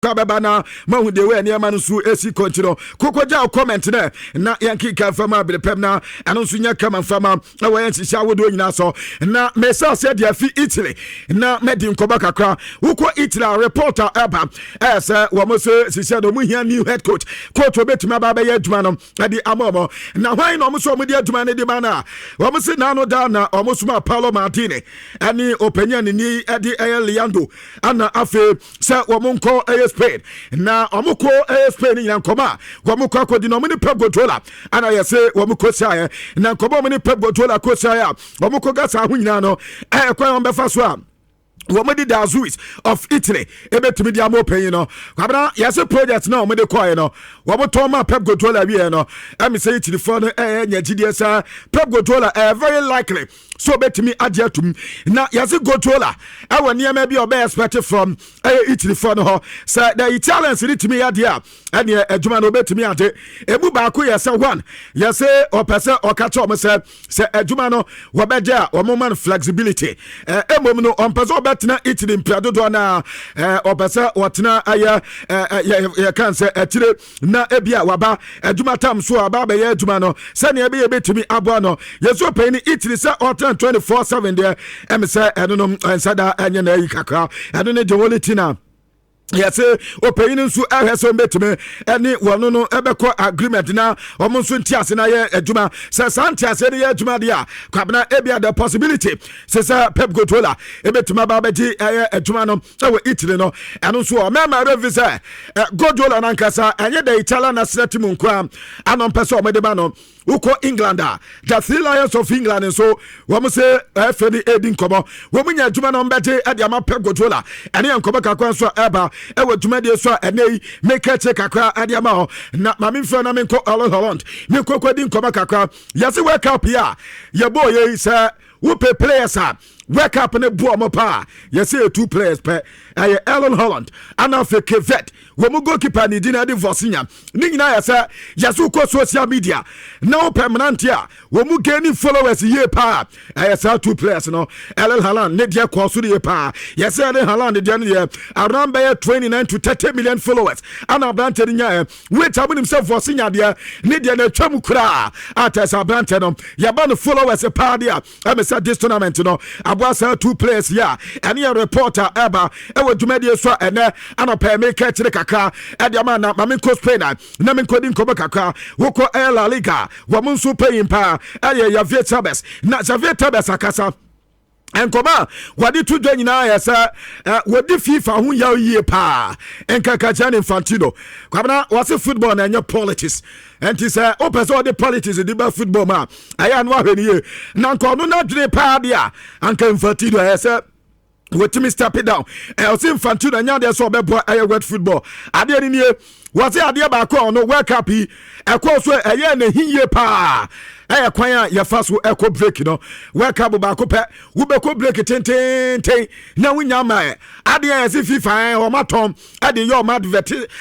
Kababana, Mahu de way near Manusu, Esi Contino, Cocoja comment there, na Yankee Kafama, Pemna, and Unsunya Kaman Fama, away and Sisha doing Naso, na Mesa said, Ya fi Italy, na Medin Kobaka, Uko Italy, reporter Abba, as Wamose, Sisha, the new head coach, Coach Robert Mababa Yedmanum, at the Amomo, now why almost so media to manage the mana, Wamose Nano Dana, almost my Paolo Martini, and the opinion in the Eddie Liando, Anna Afe, Sir Wamunko, Spain na omuko Spain ni nkoma wamuko akodi no mini Pep Guardiola ana yese wamuko sia na nkoma mini Pep Guardiola ko sia wamuko gasa hu nyina no kwa on befa so a Womadi the Azuis of Italy, ebetumi dia mo pen no. Kwabra yase project na omede koye no. Wabotoma Pep Guardiola wi no. Am say Italy for no nyagide sa Pep Guardiola very likely so betumi ade atum na yase Guardiola awani am be obe expect from Italy for no. Say the Italians ritumi ade a ene adwuma no betumi ade emu ba ko yase one yase opese okacho mo say adwuma no wobeje a omo flexibility emom no ompese tena Italy mpiadodo na opesa watena aya ya kanse atire na ebia waba adwuma tam so aba ba ya adwuma no se ne ebe betumi abo no yeso pay ni Italy se otan 24/7 there emse eno no ensada anya na yi kakra eno ne jewoliti na Yes, opinion so so betime any one no ebeko agreement na omo so ntiase na ye adwuma se santiase ne ye adwuma dia kwabna ebia the possibility se Pep Guardiola ebetuma ba beji adwuma no e Italy no eno so o mema revise Guardiola na nkasa enye the Italian national team nkwa anon pese o mede ba no uko Englander the Three Lions of England so wo mo se FD edin komo wo munya adwuma no mbete e dia ma Pep Guardiola ene enkoba kakwa so eba ewa dwumade so enei make check kakra adiama ho na mame mfra na menko Holland menko kwadi nkoma kakra yase wake up ya ye boy ye say wo pay players wake up ne bo mo pa yase 2 players pe Erling Holland ana fe Kevet wo mu goalkeeper ni dina de Vosinya ni nyina yase ko social media now permanent ya wo mu gaining followers ye pa yase 2 players no Erling Holland ne dia ko so ye pa yase Erling Holland dia ne around by 29 to 30 million followers ana brante nya wait abun himself Vosinya dia ne dia na twam kura atasa brante no ya ba no followers pa dia am say this tournament no abwa 2 players ya any reporter eba dwumade so ene anopa make kire kakra ediama na mamenko Spain na menko din koba kakra woko La Liga wo munso payim pa ya Vinícius na Vinícius akasa enkoma wadi tu dwa nyina yesa wadi FIFA hu ya yie pa enkaka Gianni Infantino kwabna wase football na nya politics enti say o person the politics di ba football ma aya no ahweniye na nkono na dre pa dia anka Infantino yesa wetimi step it down else Infantino nya de so obebo aya wet football ade ni nie wase ade ba ko no world cup yi ekọ so eye na hiye pa kwan ya yafa so eko break no world cup ba ko pe wo be ko break ten na wunya ma ade ya si FIFA o matom ade yo ma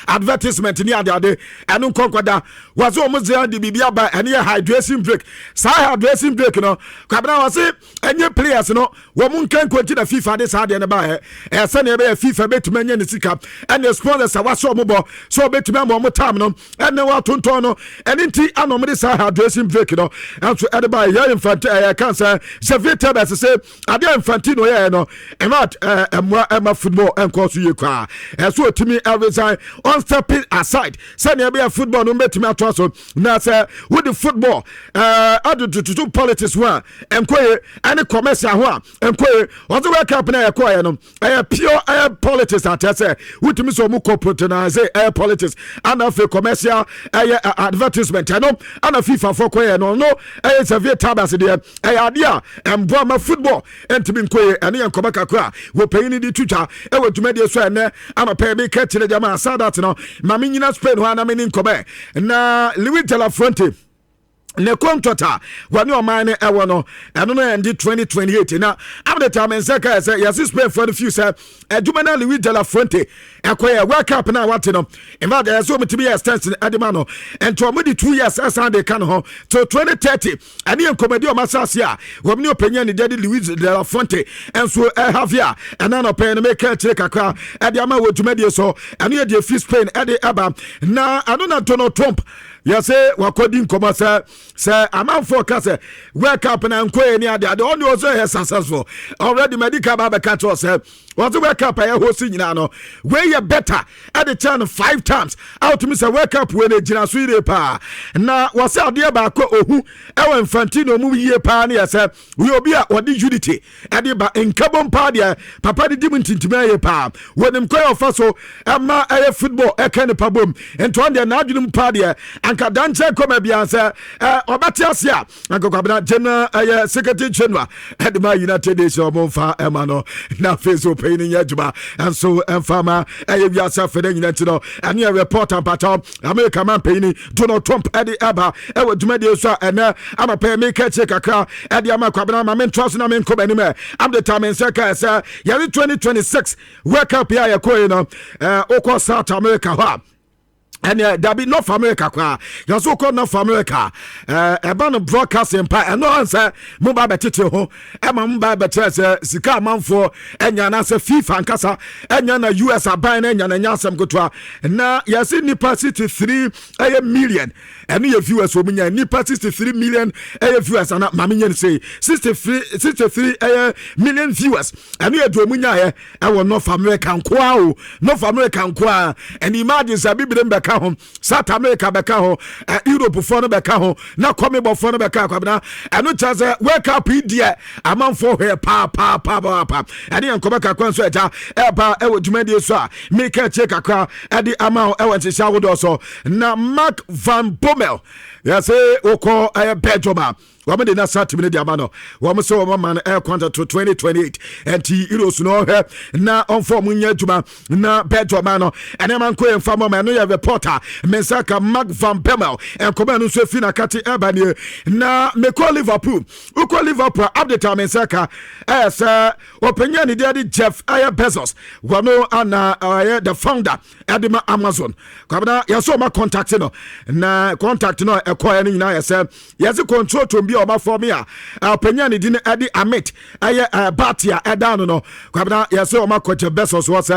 advertisement ni ade enu konkoda wase o mo ze ade bibia ba ene hydration break sa hydration break no kwabna wase enye players no wo mun kan kwenti na FIFA de sa ade ne ba se na be FIFA betuma nya ne sika ene sponsors wase o mo bo so betuma mo tam no ene wa tonton no ene nti anomde sa hydration break no and so edeba ya Infantino cancer Xavier best say ade Infantino ya no emma football enko so ye kwa so timi resign on stepping aside say na be football no betimi ato so na say with the football to politics one enkoye any commercial ho enkoye on the world cup na enkoye no pure politics at say with so mu corporate na say politics and of commercial advertisement no and FIFA for koye no Xavier Tabas there idea emboa football entimi nkoye ene enkoba kakra wo payini di tucha we tumade so ene ama pay me catch le jama sadat no ma me nyina Spain ho ana me nkoba na Luis de la Fuente ne contract wani o man ewo no eno no end 2028 na am the time nseka say yes Spain for the future adwuma Luis de la Fuente ekoye World Cup na wate no imba dey so metimi extension adema no ento mo di 2 years asa dey kan ho to 2030 ani enkomedi o masase a womni openya ni dedi Luis de la Fuente enso have ya ena no pen make kire kakra ade ama wodwumadi so ani e dey free Spain ade aba na anona Donald Trump yes wakodi nkoma say amount forecast World Cup na nkoye ni ade only also is successful already medical baba catch us was the World Cup I host nyina no where you better at the channel 5 times out to me say World Cup when e gina so ire pa na was ade ba ko ohu e Infantino mu yie pa na yes we obi a odi unity ade ba nkabom pa de papa de dim ntintima ye pa wonim koy ofa so ama e football e kan pa bom ento on de na adwum pa de anka danche koma bia say obati ase a anka kwabena general secretary general edema United Nations omonfa emano na Facebook paying in yajuma and so farmer wi asa fede nyina ntino ane a report and pattern America man paying Donald Trump edi aba e waduma de so ene ama pay make check akra edi ama kwabena ma men trust na men koma ni me am the time nseka say yari 2026 World Cup ya yakoyi no okọ South America ha and there be North America kwa you so called North America about broadcasting pa and no answer mobile betete ho e ma mobile betete sika manfo enya na se FIFA nkasa enya na US aban enya na nyasem gotwa na yesi nipa 63 million and your viewers wo munya nipa 63 million viewers na mamenye say 63 million viewers and you do munya e wo North America nkwa o North America nkwa and imagine say bibirem South America beka ho Europe for no beka ho na come bo for no beka kwabena eno chaze World Cup dia amanfo he pa ade enko beka kwanso eja eba e wodwumadi so a make check akra ade ama e wontisha wodo so na Mark van Bommel yes oko Belgium wama de na sat minute amano wama so wama man air contract to 2028 and euros no na on form nya djuma na Belgium no and man ko enfam man no ya reporter mensaka Mark van Bommel and ko man so fi na kati ebani na me call Liverpool update mensaka as openya ni dey Jeff Bezos wano ana the founder edema Amazon kwabna yaso ma contact no na contact no e ko ya ni na yes control to be oma for me openya ni din edi Amit batia edano no kwabna yaso ma coach Bezos was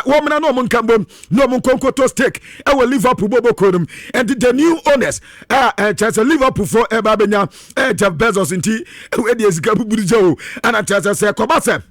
woman no mun kambom no mun konkoto stake e we Liverpool bobo kodum and the new owners just Liverpool for eba benya Jeff Bezos nti we dey sika buburujo ana just say kobase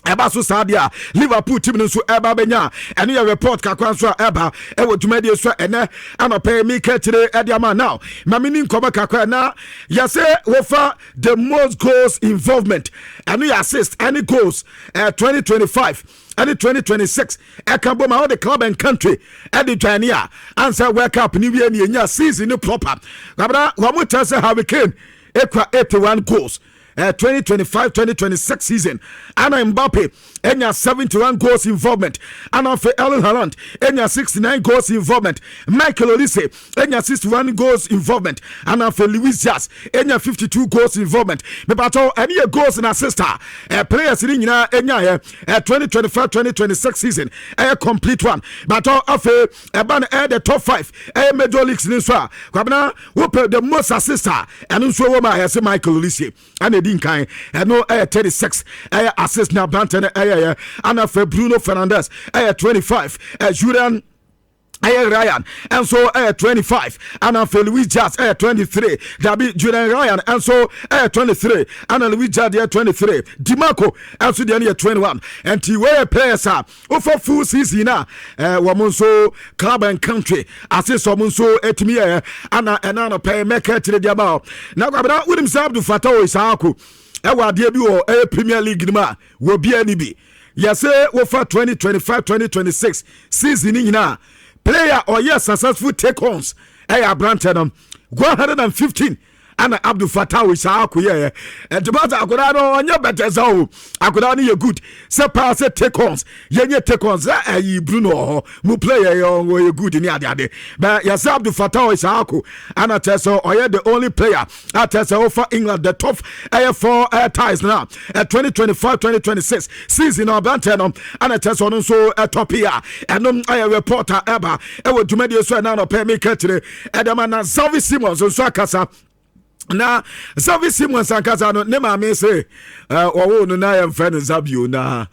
eba so sadia Liverpool team nso eba benya ene ya report kakwan so eba e wodwumadi so ene anope mi ketire ediama now mamini nkoba kakwa na ya say wofa the most goals involvement ene ya assist any goals 2025 and 2026 ekamboma all the club and country edi China answer World Cup ni wie ni nya season proper kabra wamu tase Hurricane ekwa 81 goals 2025-2026 season. Anna Mbappe, Enya 71 goals involvement. Anna for Erling Haaland, Enya 69 goals involvement. Michael Olise, Enya 61 goals involvement. Anna for Luis Diaz, Enya 52 goals involvement. Me bato any goals in assist. Players in Enya 2025-2026 season. A complete one. Bato afe ban the top 5. Major leagues in Israel. Kwabna whoop the most assist. And also Woma has Michael Olise. And Dinkai, and no 36 assist now Bantan Anna for Bruno Fernandes 25 Julian Ryan and so 25 Anna for Luis Diaz 23 Dabi Julian Ryan and so 23 Anna Luis Diaz 23 Dimarco and so the 21 and Tiway players are over full season now Wamonso club and country assist Wamonso etimi Anna and Anna pay make it to the Diabao now Gabana with himself to Fato Isaku ewa de bi o Premier League ma wo bia ni bi yes wo fa 2025-2026 season ni na player or yes successful take ons Brantedom 115 ana Abdul Fattah we sa akoye and to bata akoda no onye better so akoda no ye good se pass take ons yenye take ons ayi Bruno mu player ye good ni ade but yes Abdul Fattah we sa ako ana teso oye the only player at teso for England the top four ties now 2025-2026 season of Banteno ana teso no so top here and no reporter eba e wo dwumade so na no pay me katire edema na Xavi Simons so akasa na Xavi Simons akasa no ne ma me say wo no na yem friend Xavi na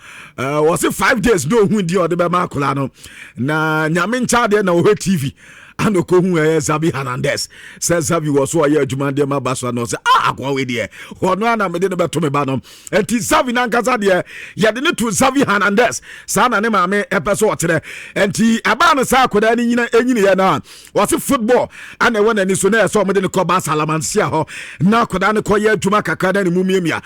was 5 days no hu di ode be ma kola no na nyame ncha de na wo TV ano ko hu Xavi Hernandez says Xavi was so ya adwuma de ma baso no say akwa we de hono ana me de no beto me ba no enti Xavi na nkasa de ya de ne to Xavi Hernandez sa na ne ma me epeso otere enti aba no sa akoda ni nyina enyine ya na was football ana wona ni so na so me de ne ko ba Salamansia ho na akoda ne ko ya adwuma kakada ni mumiemia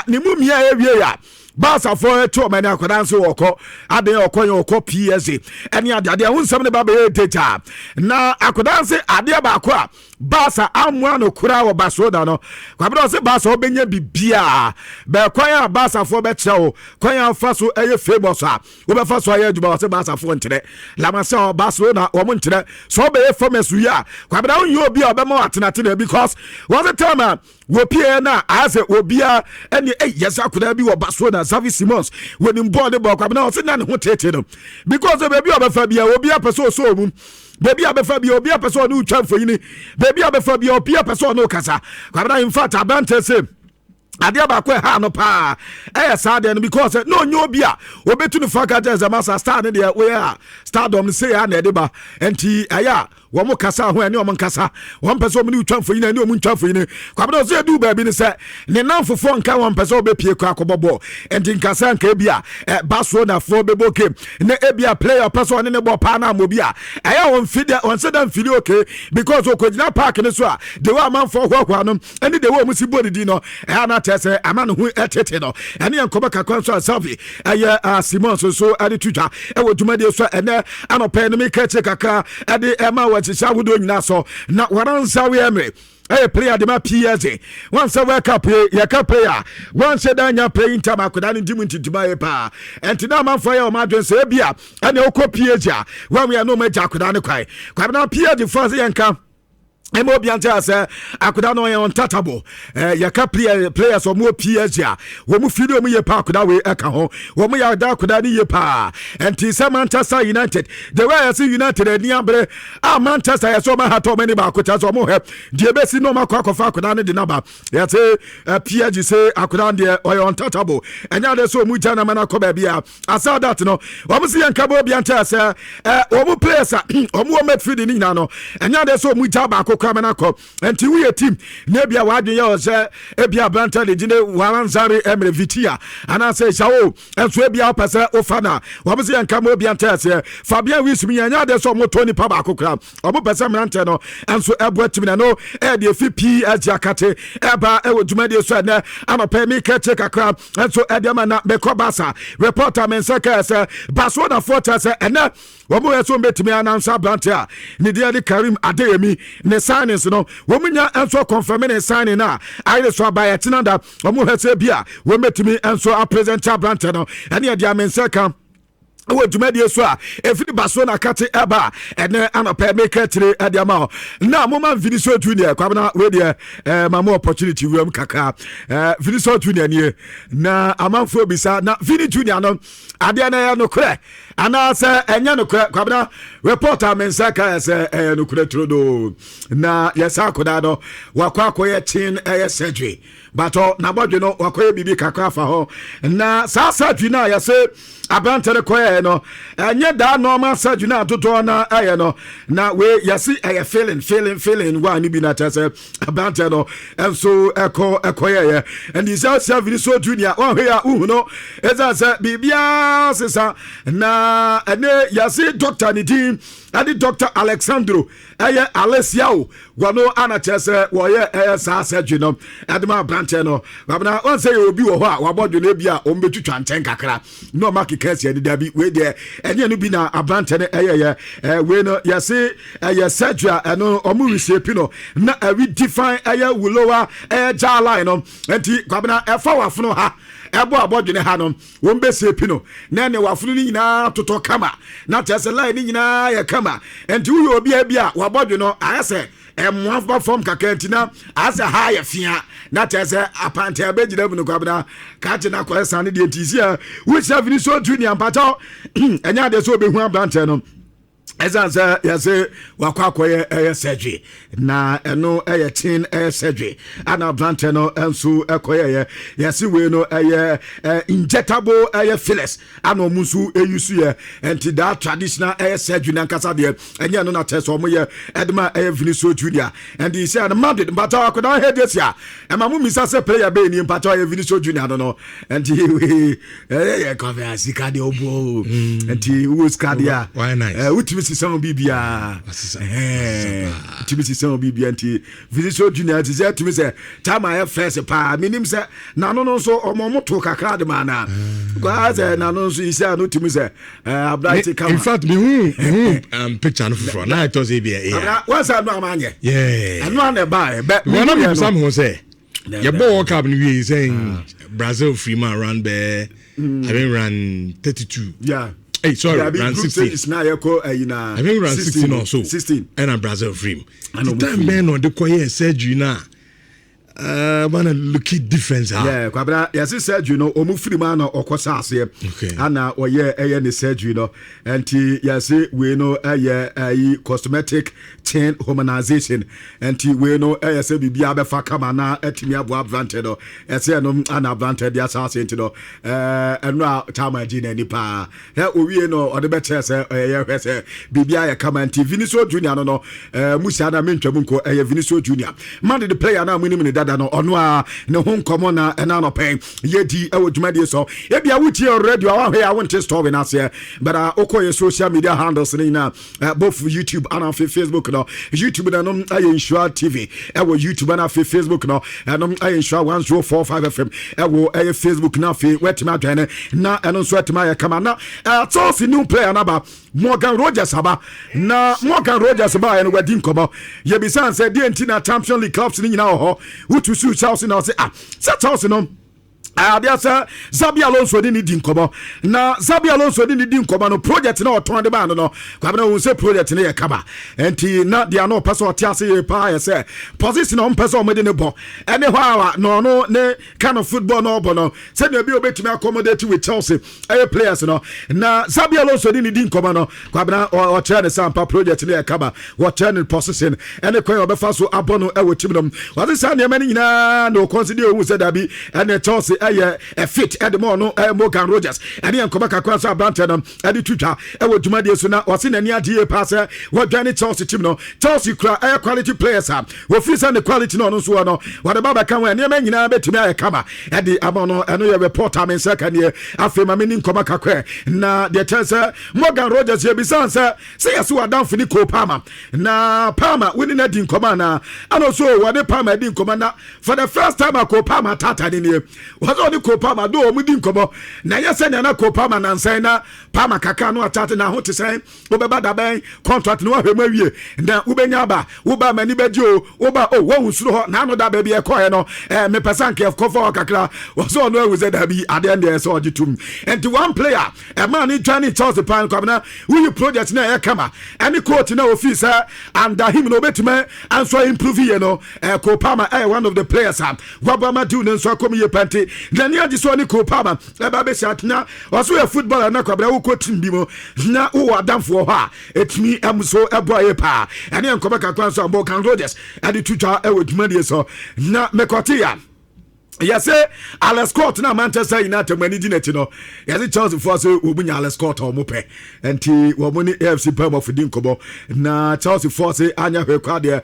ni mumia ewie ya Barca for to many akodanso woko ade okoye woko PSG eni ade hunsam ne ba be data na akodanse ade ba ko a Barca amwa no kura wo Barcelona no kwabro se Barca obenya bibia be kwaya Barca for be chewo kwaya faso eye famous a wo be faso aye juba se Barca for ntere la ma se Barcelona wo mo ntere so be famous ya kwabro unyo obi a be ma atenate na because was the time wo pie na as obia eni yes akoda bi wo Barcelona Xavi Simons when him board the ball kwabro se na ne ho tete no because baby obefa bia obi apeso so mu baby abefa bi obi apeso no twa mfoyini baby abefa bi obi apeso no kasa kwabra in fact abante say ade abakwe ha no pa sad and because no nyo obi a obetu no faka as a master star ne de we a stardom say ya na de ba enti aya wo mo kasa ho ene o mo kasa wo mpese o mo ni twa mfoyini ene o mo twa mfoyini kwabra so edu ba bi ne se ne namfofo nka wo mpese obepie kwa akobbo enti nkasa nka bia Barcelona fo beboke ne ebia player person ne bo pa na mo bia aya won fide on se dan fili okay because okojina park ne so a de wa man fo hwahwa no ene de wo mo si body di no na tese amano hu etete no ene yankoba kakwan so Xavi Simons so ade tuja e wo dwumade so ene anopa ne me kache kaka ade ema wa chicha wudo nyina so na waransa we emre player de ma PSG once a wake up ya ka player once danya play inter makoda ni dimu ntintima ye pa entina man for ya o madwen se bia ene okọ PSG a wan we no ma jakoda ne kwai na PSG for se yanka emo bianta say akoda no on tatable yaka players o mo PSG a wo mu fidi o mu ye pa akoda we eka ho wo mu ya da akoda ni ye pa enti say Manchester United the way I see United ni ambre Manchester ya so ma hato many ba akoda so mo he die be si no ma kwa kofa akoda ni de naba ya say PSG say akoda de o on tatable enya de so mu jana mana ko ba bia asa that no wo mu si yanka bo bianta say wo mu players o mu midfield ni na no enya de so mu jaba kwamana ko enti we team na bia wadwen ya o se ebia Branta de gine waranzare emre vitia ana se shawo enso ebia pese ofana wabse yanka mo bia ntase Fabian Wismi yanya de so mo Tony pa ba kokra obo pese mrante no enso ebo team na no e de fi PSG akate eba e woduma de so na anopa mi kache kakra enso edema na beko Barca reporter mensaka se Barcelona fortress ena womo yeso metimi announce Branta ni de Karim Adeyemi ne signings no womunya enso confirm ne signing na aire so ba yetinanda womu hese bia wometimi enso a present Branta no ene dia mensaka wo dwumade so a efiri Barcelona kate eba ene anopa make tire adiama na moma Vinícius Junior kwabna we de mama opportunity we am kaka Vinícius Junior nie na amanfo bisa na Vini Junior no ade na ya no kre ana se enya no kre kwabna reporter mensaka se no kre trodo na yesa akoda no wakwakoye chin surgery but na bodwe no wakoye bibi kakra fa ho na sa surgery na yese abantere koye no enye da normal surgery na toto na aye no na we yesi aye feeling wa ni bi na tese abantere no enso ekoye and is also Vinícius Junior one here no eza se bibia sesa na na ene yase doctor ni din ade Dr. Alexandro Alessiao wano ana chese woye sa surgery no adema branch no babna on say obi wo ho a wabodwo na bia o mbetwitwa nten kakra no mark case ade dabi we de enye no bi na branch ne we no yase surgery no omu reshape no na we define wulowa jaw line no enti babna efa wafono ha ebo abodwene ha no wombe sepino na ne wafunu ni nyina toto kama na tese line ni nyina ya kama enti uyo obi a wabodwe no ayese emwa form kakenti na ase ha ya fia na tese apante abegida bu no kwabna ka je na kwesa ne de tisi a we have Vinícius junior mpato enya de so obehu abrante no Ezanza yase wakwakoye surgery na eno tin surgery ana brante no ensu ekoye yase we no injectable fillers ana musu eyusu ye enti that traditional surgery na nkasa de enye no na test omo ye edema Vinícius junior and he said Madrid but akoda head this ya emamu misa se player be ni mpato Vinícius junior no and he cover sikade obo enti who skadia why nice some bibia tibisi some bibia nti Vinícius junior ti say to me say time I first pa minim say na no so omomoto kakra de mana kwa say na no so isi anu timi say Abdai come in fact me picture no for na it was yeah what's anu amanye yeah anu an ba we no be some who say your ball cup we saying Brazil free man run be having run 32 yeah. Hey, sorry, ran 16. Now you call na. I think ran 16 or so. 16. And a Brazil frame. The time man on the quiet surgery now. Wanna look at difference. Yeah, kwabra yes surgery no omu free man or kosa ase. Okay. Ana oye ne surgery no. Enti yes we no cosmetic chain harmonization. Enti we no yes bibia be fa kama na etimi abo advantage no. Yes no ana advantage dia sa ase enti no. Eno tama ji na nipa. He owie no ode be che se hwese bibia ya kama enti Vinícius junior no musia na mentwamu ko Vinícius junior. Man the player na munim ne no ono a ne ho nkomo na ena no pen yedi ewo dwumade so e bia wuti already wa hwe a wonte story na se but okoye social media handles ni na both YouTube and on Facebook no YouTube na no Nhyira TV ewo YouTube na Facebook no no Nhyira 1045 FM ewo Facebook na fe wetima adwane na eno so wetima ya kama na so fi new player na ba Morgan Rogers aba na Morgan Rogers ba eno wadi nkomo ye bisan se die ntina Champions League clubs ni nyina ho to sue Chelsea now say Chelsea no Adiasa Xabi Alonso ni di nkomo na Xabi Alonso ni di nkomo no project na oton de ba no kwabena won say project na ye kaba enti na dia no person otiase ye pa ye say position on person omede ne bo ene ho no ne kind of football no bo no say na bi obetumi accommodate with Chelsea players no na Xabi Alonso ni di nkomo no kwabena o train sampa project na ye kaba what train position ene kwan obefa so abono e wetim no what say na mani nyina no consider who said abi ene Chelsea a fit Edmore no Morgan Rogers and yan come back across Branton and the Twitter ewo dwumade so na wose na nia die pass what join Chelsea team no Chelsea quality players we fit send the quality no so no what the baba kan we na nyina betumi aye kama e di abono eno ye reporter men second year afema meni come back akwa na the chance Morgan Rogers ye bisan say yaso adam fini ko Palmer na Palmer we na di nkoma na and also what the Palmer di nkoma na for the first time ko Palmer tata ni was on the Copama do mudin kobo na yesen na Copama na nsan na Palmer kaka no atate na ho te sen obeba da ben contract no ahwema wie na ubenya ba uba mani bejo uba wo suro ho na no da ba bi e koye no me person ke for kakra was on no we said that be at the end there so ogitum and to one player a man in Johnny Chelsea pan kwabna we project na e kama any coach na office and him no betime and so improve you know Copama one of the players Wabama do nso come ye pante na nia di so ni Copama e ba be shat na also a footballer na kwabra wo coaching bi mo na wo adamfo ho a etimi amso eboye pa ene enkoba kakwan so Morgan Rogers and the tutor e wo dwumade so na mekotia Yes, Alex Scott na Manchester United when he didn't know. Yes, Chelsea for us we Alex Scott or mope and he womani AFC Pem for Dinkobo na Chelsea for us anya hwekwa de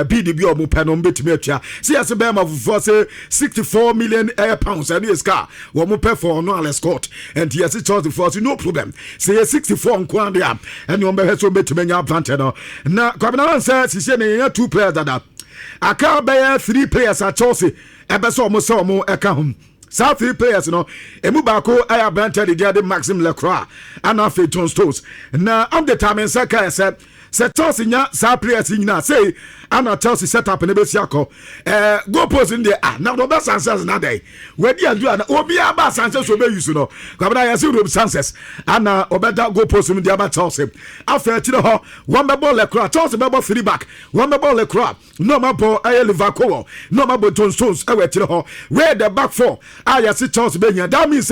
BDB or mope no betimi atua. See as Bem of for us 64 million pounds and his car wo mope for no Alex Scott and yes Chelsea for us no problem. Say 64 nko dia and you be so betimi nya advantage no. Na kwabena say say na two players that aka be 3 players at Chelsea ebeso mo se mo eka hom South 3 players no emu baako aya branted the Maxim Lecroix and afi John Stones na am the time saka se Chelsea nya sa players nyina say ana Chelsea set up ne besi akọ go post in there na do best Sanchez na dey we dia do na obi aba Sanchez so be use no kwabena ya say Rob Sanchez ana obeda go post in there aba Chelsea afa ti ho one ball Lecroix Chelsea be ball 3 back one ball Lecroix no ma ball aye Liverpool no ma ball John Stones e we ti ho where the back four aya see Chelsea be nya that means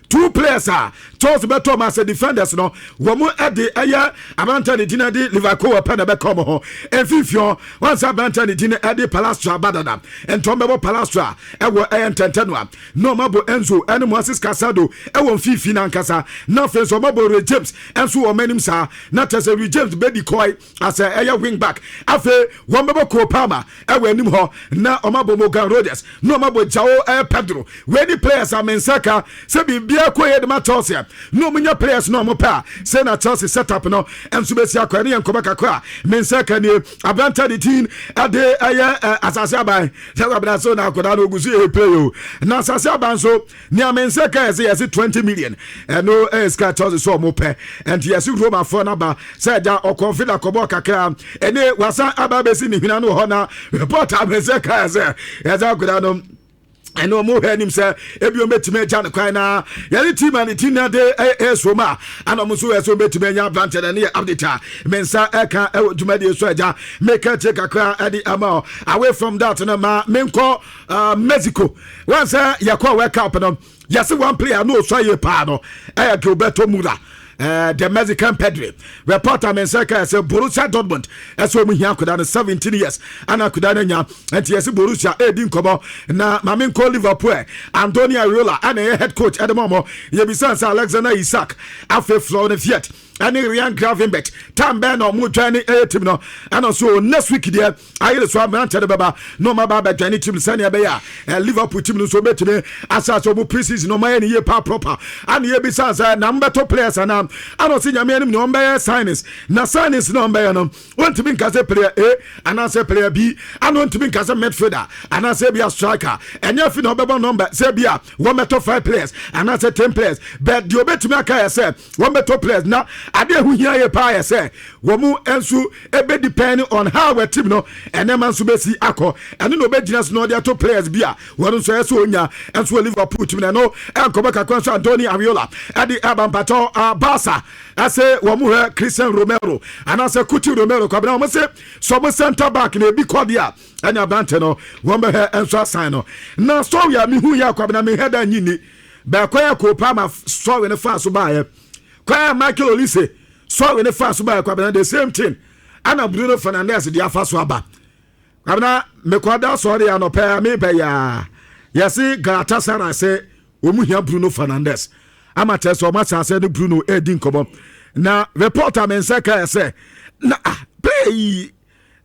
2 players Chelsea be Thomas defenders no wo mo e de aye abanta de dinadi Liverpool pa na be come ho enfifio once abanta de din e de Palastra badada entombebo Palastra e wo ententenwa no ma bo Enzo ene Moses Casado e wo fifi na nkasa na fe so ma bo James enso wo manim sa na tese James be di koi as a wing back afe wo ma bo Kopama e wo anim ho na o ma bo Morgan Rogers no ma bo Jao Pedro we di players are Mensaka se bibia ko ye de ma Chelsea no munya players no mo pa se na Chelsea set up no enso be si akwa ne yankoba kakra Mensaka ni abanta de tin ade aya asase aban se abana so na akoda no gusu e play o na asase aban so ni Mensaka yes 20 million no ska Chelsea so mo pe and yes Roma for na ba se da o confida kobo kakra ene wasa aba be si ni hina no ho na reporter Mensaka yes akoda no I know more him say ebio metime jan kwan na yare team and team na de Roma and omuso eso betime nya advantage na ya update mensa eka dwumade so aja make check akra adi ama away from that na ma menko Mexico once yakwa wake up no yes one player no so ye pa no Gilberto Mura the Mexican Pedri reporter Mensaka say Borussia Dortmund eso mu hia koda 17 years ana koda nya enti yes Borussia edin kobo na mamenko Liverpool Antonio Ariola ana head coach Adeyemi Yebisa Alexander Isak afe flow the Fiat ani Ryan Gravenberch tambe no mu twane team no and so next week there ayele so abante de baba no ma baba twane team sane be ya Liverpool team no so betime asa so mu preseason no ma ye ye pa proper and ye be say number 2 players and see nyame anim no be signings na signings no be no want to be nkase player A and say player B and want to be nkase midfielder and say be a striker and you fit no be number say be a 1 players and say 10 players but the obetime aka say 1 players na ade hu hia ye pa ye say wo mu ensu ebe depend on how we team no ene man so be si akọ ene no be gina so no dey to players bia wo so eso onya ensu Liverpool team na no enkoba kakwan so Antonio Ariola ade abampato Barca ase wo mu he Christian Romero ana se Kuti Romero kwa bna mo se so mo center back na bi kodia anya bante no wo be he ensu assign no na so ya mi hu ya kwa bna me header nyini ba kwa ya Kopama so we ne fa so ba ye kwa Michael Olise so we ne fast by kwa the same thing ana Bruno Fernandes dia fast aba kwa me kwada so ya no pa me be ya yesi Galatasaray say omu hia Bruno Fernandes ama teso ma say de Bruno edin kobo na reporter Mensaka say na pay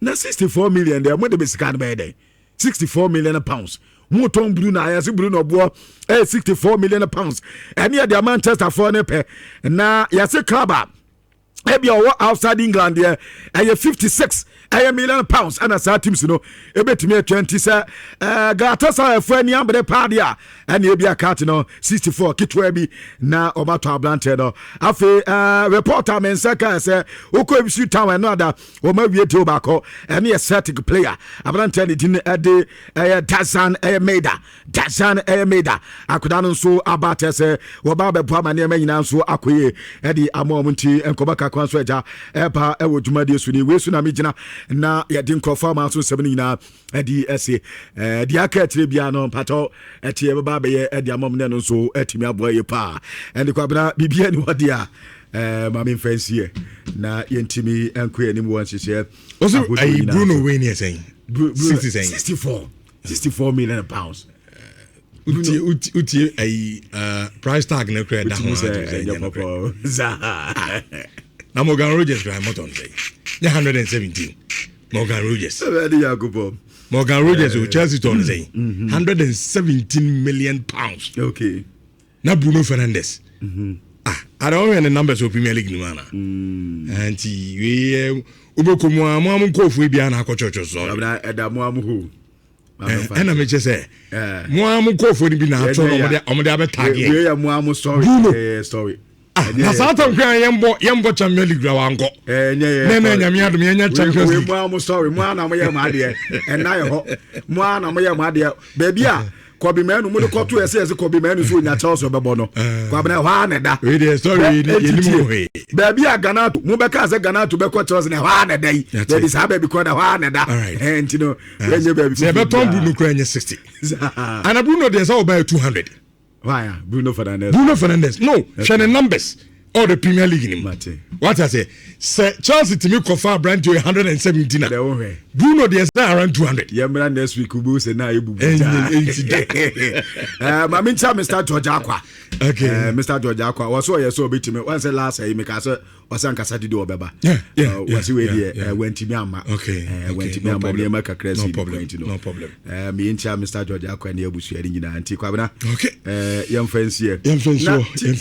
na 64 million there mo de be sika be dey 64 million pounds Muton Bruno ayasi Bruno bo 64 million pounds and here the Manchester for ne pe na yasi club ebi owo outside England there 56 million pounds and as teams no ebetimi 20 say Galatasaray for any ambre padia and ebi account no 64 kitwa bi na obato ablante no afi reporter Mensaka say uko ebisu town no ada o ma wie te obako and a static player ablante ni din ade Dazan Meda akuda no so abate say wo ba be boa mane nyina so akoye edi amomnti enkoba kakwan so eja eba ewo dwumade su ni we su na megina na yɛde nkɔfa ma so sɛm nyina adi ɛse di aka tire bia no pato ɛte ɛbaba bɛyɛ ɛde amam ne no so ɛtimi aboa yɛ pa ɛde kwabena bibia ni wode a mame mfansie na yɛntimi ɛnkɔ anim wɔ nhyehyɛ also Bruno Wayne is saying 64 million pounds uti price tag na kra da ho na Morgan Rogers cry motor say 117 Morgan Rogers Morgan Rogers o Chelsea ton say 117 million pounds. Okay. Na Bruno Fernandes. I don't know the numbers of Premier League ni mana. And we ubekomu amu ko fu bia na akọchọchọ so. Eda mu amu ho. Ena me chese. Mu amu ko fu ni bi na atọ no mo de abetag ye. We ya mu amu story. Story. Na Satan kran yembo Champions League ra wanko. Na nyame adom yenya Champions League. We mu amu story. Mu ana mo ye ma de. En na ye ho. Mu ana mo ye ma de. Baby a Kobe manu mu koto ese Kobe manu so nya Chelsea obebo no. Kwa bena ha na da. We dey story ni mu he. Baby a Ganato mu be ka se Ganato be ko Chelsea na ha na da yi. There is ha baby ko na ha na da. And you know, when you baby. Se be ton Bruno kran 60. And Bruno dey say about 200. Why? Bruno Fernandes. No, share the numbers. All the Premier League in him. What I say, Chelsea to me confirm brand to 117. Bruno they are around 200. Yeah, man, next week we say na you. Mami cha Mr. George Aqua. Okay. Mr. George Aqua. Was so bit me. Once last year me kasa was an kasa dido obeba. Yeah. Was we there went to me ama. Okay. Went to me ama near Maka Crest. No problem. Me in cha Mr. George Aqua near Busu nyina anti kwabena. Okay. Young friends here.